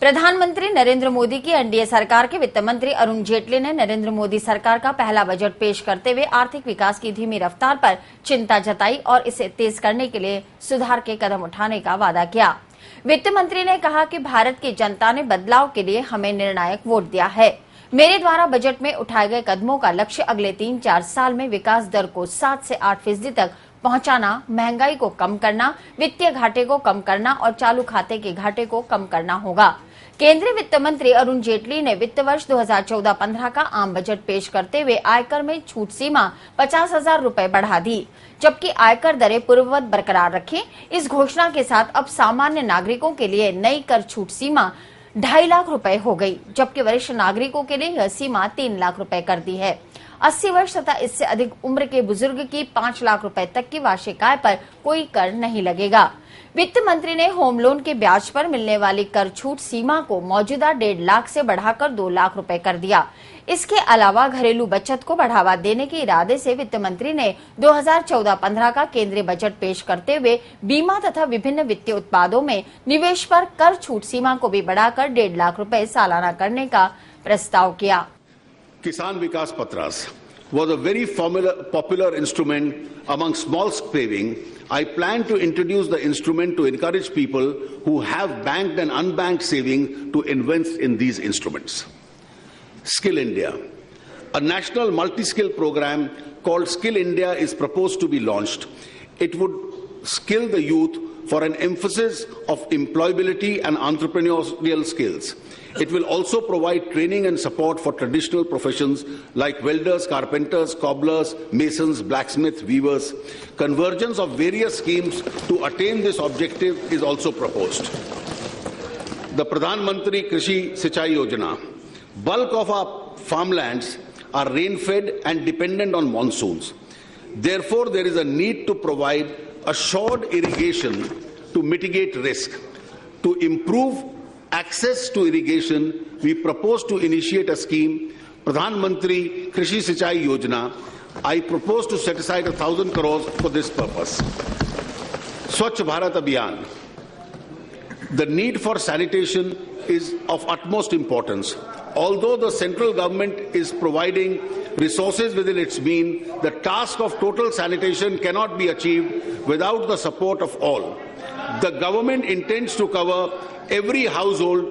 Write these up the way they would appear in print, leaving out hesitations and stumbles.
प्रधानमंत्री नरेंद्र मोदी की एनडीए सरकार के वित्त मंत्री अरुण जेटली ने नरेंद्र मोदी सरकार का पहला बजट पेश करते हुए आर्थिक विकास की धीमी रफ्तार पर चिंता जताई और इसे तेज करने के लिए सुधार के कदम उठाने का वादा किया। वित्त मंत्री ने कहा कि भारत की जनता ने बदलाव के लिए हमें निर्णायक वोट दिया है। मेरे द्वारा बजट में उठाए गए कदमों का लक्ष्य अगले 3-4 साल में विकास दर को 7 से 8% तक पहुंचाना, महंगाई को कम करना, वित्तीय घाटे को कम करना और चालू खाते के घाटे को कम करना होगा। केंद्रीय वित्त मंत्री अरुण जेटली ने वित्त वर्ष 2014-15 का आम बजट पेश करते हुए आयकर में छूट सीमा 50,000 रुपए बढ़ा दी, जबकि आयकर दरें पूर्ववत बरकरार रखी। इस घोषणा के साथ अब सामान्य नागरिकों के लिए नई कर छूट सीमा 2.5 लाख रुपए हो गई, जबकि वरिष्ठ नागरिकों के लिए यह सीमा 3 लाख रुपए कर दी है। 80 वर्ष तथा इससे अधिक उम्र के बुजुर्ग की 5 लाख रुपए तक की वार्षिक आय पर कोई कर नहीं लगेगा। वित्त मंत्री ने होम लोन के ब्याज पर मिलने वाली कर छूट सीमा को मौजूदा 1.5 लाख से बढ़ाकर 2 लाख रुपए कर दिया। इसके अलावा घरेलू बचत को बढ़ावा देने के इरादे से वित्त मंत्री ने 2014-15 का केंद्रीय बजट पेश करते हुए बीमा तथा विभिन्न वित्तीय उत्पादों में निवेश पर कर छूट सीमा को भी बढ़ाकर 1.5 लाख रुपए सालाना करने का प्रस्ताव किया। Kisan Vikas Patras was a very popular instrument among small saving. I plan to introduce the instrument to encourage people who have banked and unbanked saving to invest in these instruments. Skill India. A national multi-skill program called Skill India is proposed to be launched. It would skill the youth for an emphasis of employability and entrepreneurial skills. It will also provide training and support for traditional professions like welders, carpenters, cobblers, masons, blacksmiths, weavers. Convergence of various schemes to attain this objective is also proposed. The Pradhan Mantri Krishi Sinchai Yojana. Bulk of our farmlands are rain-fed and dependent on monsoons. Therefore, there is a need to provide assured irrigation to mitigate risk. To improve access to irrigation, we propose to initiate a scheme, Pradhan Mantri Krishi Sinchai Yojana. I propose to set aside 1,000 crores for this purpose. Swachh Bharat Abhiyan. The need for sanitation is of utmost importance. Although the central government is providing resources within its means, the task of total sanitation cannot be achieved without the support of all. The government intends to cover every household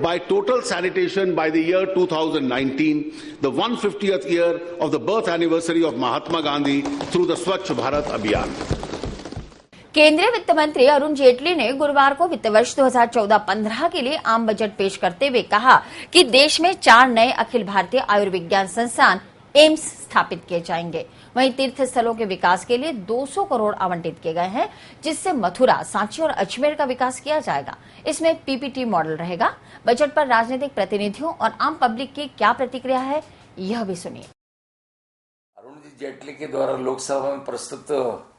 by total sanitation by the year 2019, the 150th year of the birth anniversary of Mahatma Gandhi, through the Swachh Bharat Abhiyan. केंद्रीय वित्त मंत्री अरुण जेटली ने गुरुवार को वित्त वर्ष 2014-15 के लिए आम बजट पेश करते हुए कहा कि देश में 4 नए अखिल भारतीय आयुर्विज्ञान संस्थान एम्स स्थापित किए जाएंगे। वहीं तीर्थ स्थलों के विकास के लिए 200 करोड़ आवंटित किए गए हैं, जिससे मथुरा, सांची और अजमेर का विकास किया जाएगा। इसमें पीपीटी मॉडल रहेगा। बजट पर राजनीतिक प्रतिनिधियों और आम पब्लिक की क्या प्रतिक्रिया है, यह भी सुनिए। अरुण जी जेटली के द्वारा लोकसभा में प्रस्तुत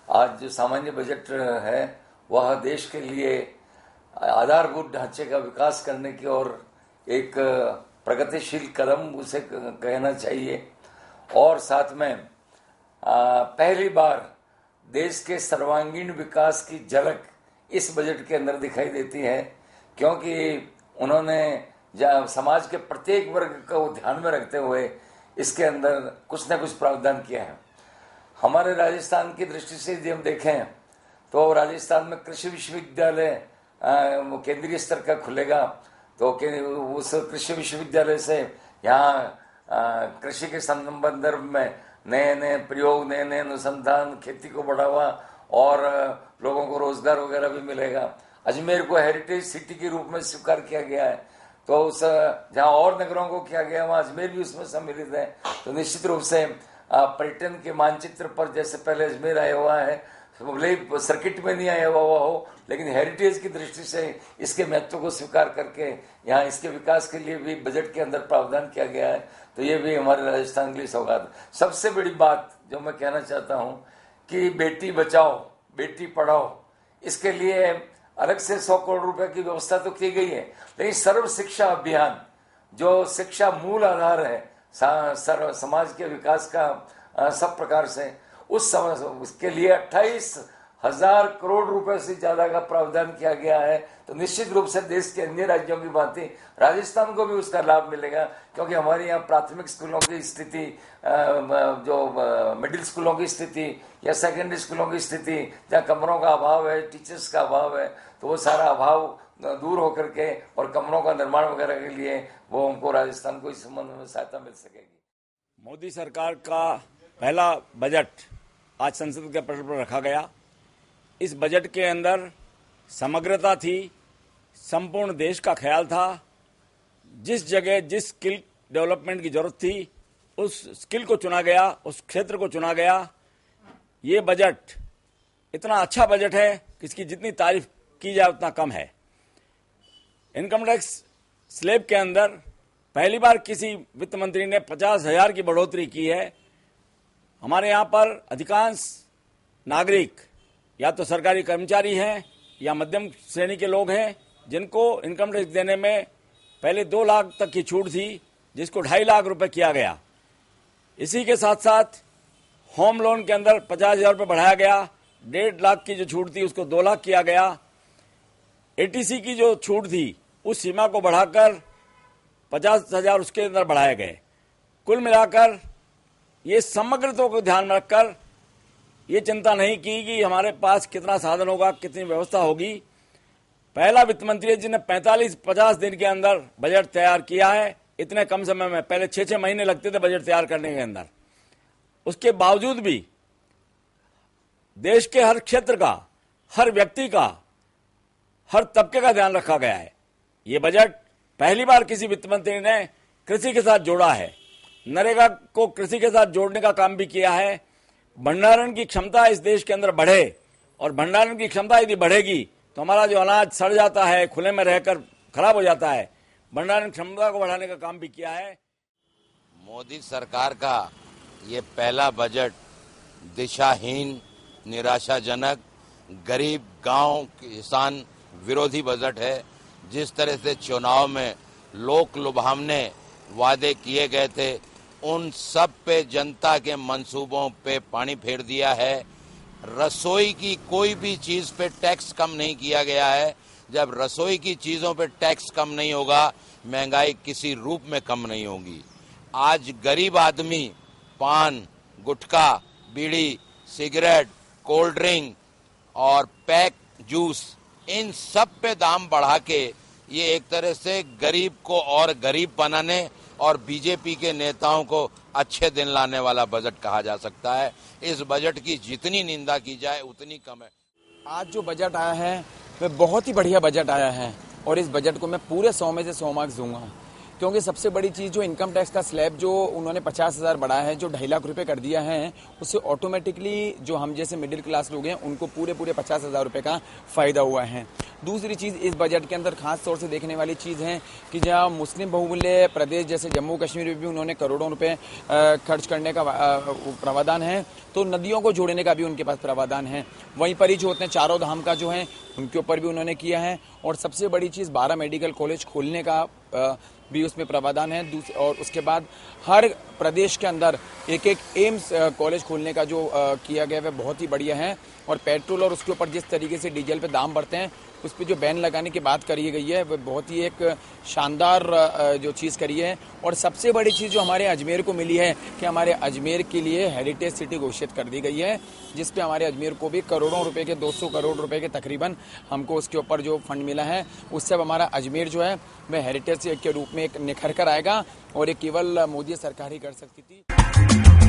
आज जो सामान्य बजट है, वह देश के लिए आधारभूत ढांचे का विकास करने की और एक प्रगतिशील कदम उसे कहना चाहिए। और साथ में पहली बार देश के सर्वांगीण विकास की झलक इस बजट के अंदर दिखाई देती है, क्योंकि उन्होंने समाज के प्रत्येक वर्ग को ध्यान में रखते हुए इसके अंदर कुछ न कुछ प्रावधान किया है। हमारे राजस्थान की दृष्टि से यदि हम देखें तो राजस्थान में कृषि विश्वविद्यालय केंद्रीय स्तर का खुलेगा, तो उस कृषि विश्वविद्यालय से यहाँ कृषि के संदर्भ में नए नए प्रयोग, नए नए अनुसंधान, खेती को बढ़ावा और लोगों को रोजगार वगैरह भी मिलेगा। अजमेर को हेरिटेज सिटी के रूप में स्वीकार किया गया है, तो उस जहाँ और नगरों को किया गया वहाँ अजमेर भी उसमें सम्मिलित है। तो निश्चित रूप से पर्यटन के मानचित्र पर जैसे पहले अजमेर आया हुआ है, भले सर्किट में नहीं आया हुआ हो, लेकिन हेरिटेज की दृष्टि से इसके महत्व को स्वीकार करके यहाँ इसके विकास के लिए भी बजट के अंदर प्रावधान किया गया है। तो ये भी हमारे राजस्थान के लिए सौगात। सबसे बड़ी बात जो मैं कहना चाहता हूँ कि बेटी बचाओ बेटी पढ़ाओ, इसके लिए अलग से 100 करोड़ रुपए की व्यवस्था तो की गई है, लेकिन सर्व शिक्षा अभियान जो शिक्षा मूल आधार है समाज के विकास का सब प्रकार से, उसके लिए 28,000 करोड़ रुपए से ज्यादा का प्रावधान किया गया है, तो निश्चित रूप से देश के अन्य राज्यों की भांति राजस्थान को भी उसका लाभ मिलेगा, क्योंकि हमारे यहाँ प्राथमिक स्कूलों की स्थिति, जो मिडिल स्कूलों की स्थिति या सेकेंडरी स्कूलों की स्थिति, जहाँ कमरों का अभाव है, टीचर्स का अभाव है, तो वो सारा अभाव दूर होकर के और कमरों का निर्माण वगैरह के लिए वो हमको राजस्थान को इस संबंध में सहायता मिल सकेगी। मोदी सरकार का पहला बजट आज संसद के पटल पर रखा गया। इस बजट के अंदर समग्रता थी, संपूर्ण देश का ख्याल था। जिस जगह जिस स्किल डेवलपमेंट की जरूरत थी उस स्किल को चुना गया, उस क्षेत्र को चुना गया। ये बजट इतना अच्छा बजट है कि इसकी जितनी तारीफ की जाए उतना कम है। इनकम टैक्स स्लैब के अंदर पहली बार किसी वित्त मंत्री ने 50,000 की बढ़ोतरी की है। हमारे यहाँ पर अधिकांश नागरिक या तो सरकारी कर्मचारी हैं या मध्यम श्रेणी के लोग हैं, जिनको इनकम टैक्स देने में पहले 2 लाख तक की छूट थी, जिसको 2.5 लाख रुपए किया गया। इसी के साथ साथ होम लोन के अंदर 50,000 रुपये बढ़ाया गया। 1.5 लाख की जो छूट थी उसको 2 लाख किया गया। एटीसी की जो छूट थी उस सीमा को बढ़ाकर 50,000 उसके अंदर बढ़ाए गए। कुल मिलाकर ये समग्रता को ध्यान में रखकर ये चिंता नहीं की कि हमारे पास कितना साधन होगा, कितनी व्यवस्था होगी। पहला वित्त मंत्री जिसने 45-50 दिन के अंदर बजट तैयार किया है। इतने कम समय में पहले 6-6 महीने लगते थे बजट तैयार करने के अंदर। उसके बावजूद भी देश के हर क्षेत्र का, हर व्यक्ति का, हर तबके का ध्यान रखा गया है। ये बजट पहली बार किसी वित्त मंत्री ने कृषि के साथ जोड़ा है। नरेगा को कृषि के साथ जोड़ने का काम भी किया है। भंडारण की क्षमता इस देश के अंदर बढ़े, और भंडारण की क्षमता यदि बढ़ेगी तो हमारा जो अनाज सड़ जाता है, खुले में रहकर खराब हो जाता है, भंडारण क्षमता को बढ़ाने का काम भी किया है। मोदी सरकार का ये पहला बजट दिशाहीन, निराशाजनक, गरीब गांव किसान विरोधी बजट है। जिस तरह से चुनाव में लोक लुभावने वादे किए गए थे, उन सब पे जनता के मंसूबों पे पानी फेर दिया है। रसोई की कोई भी चीज पे टैक्स कम नहीं किया गया है। जब रसोई की चीजों पे टैक्स कम नहीं होगा, महंगाई किसी रूप में कम नहीं होगी। आज गरीब आदमी पान, गुटखा, बीड़ी, सिगरेट, कोल्ड ड्रिंक और पैक जूस, इन सब पे दाम बढ़ा के ये एक तरह से गरीब को और गरीब बनाने और बीजेपी के नेताओं को अच्छे दिन लाने वाला बजट कहा जा सकता है। इस बजट की जितनी निंदा की जाए उतनी कम है। आज जो बजट आया है वह बहुत ही बढ़िया बजट आया है, और इस बजट को मैं पूरे 100 में से 100 मार्क्स दूंगा। क्योंकि सबसे बड़ी चीज जो इनकम टैक्स का स्लैब जो उन्होंने 50,000 बढ़ाया है, जो 2.5 लाख रुपए कर दिया है, उससे ऑटोमेटिकली जो हम जैसे मिडिल क्लास लोग हैं उनको पूरे 50,000 रुपए का फायदा हुआ है। दूसरी चीज इस बजट के अंदर खास तौर से देखने वाली चीज है कि जहां मुस्लिम बहुमूल्य प्रदेश जैसे जम्मू कश्मीर में भी उन्होंने करोड़ों रुपए खर्च करने का प्रावधान है, तो नदियों को जोड़ने का भी उनके पास प्रावधान है। वहीं पर ही जो होते हैं चारों धाम का जो है उनके ऊपर भी उन्होंने किया है। और सबसे बड़ी चीज 12 मेडिकल कॉलेज खोलने का भी उसमें प्रावधान है। और उसके बाद हर प्रदेश के अंदर एक एम्स कॉलेज खोलने का जो किया गया है बहुत ही बढ़िया है। और पेट्रोल और उसके ऊपर जिस तरीके से डीजल पे दाम बढ़ते हैं उस पर जो बैन लगाने की बात करी गई है वह बहुत ही एक शानदार जो चीज़ करी है। और सबसे बड़ी चीज़ जो हमारे अजमेर को मिली है कि हमारे अजमेर के लिए हेरिटेज सिटी घोषित कर दी गई है, जिस पे हमारे अजमेर को भी करोड़ों रुपए के 200 करोड़ रुपए के तकरीबन हमको उसके ऊपर जो फंड मिला है, उससे हमारा अजमेर जो है वह हेरिटेज के रूप में एक निखर कर आएगा। और ये केवल मोदी सरकार ही कर सकती थी।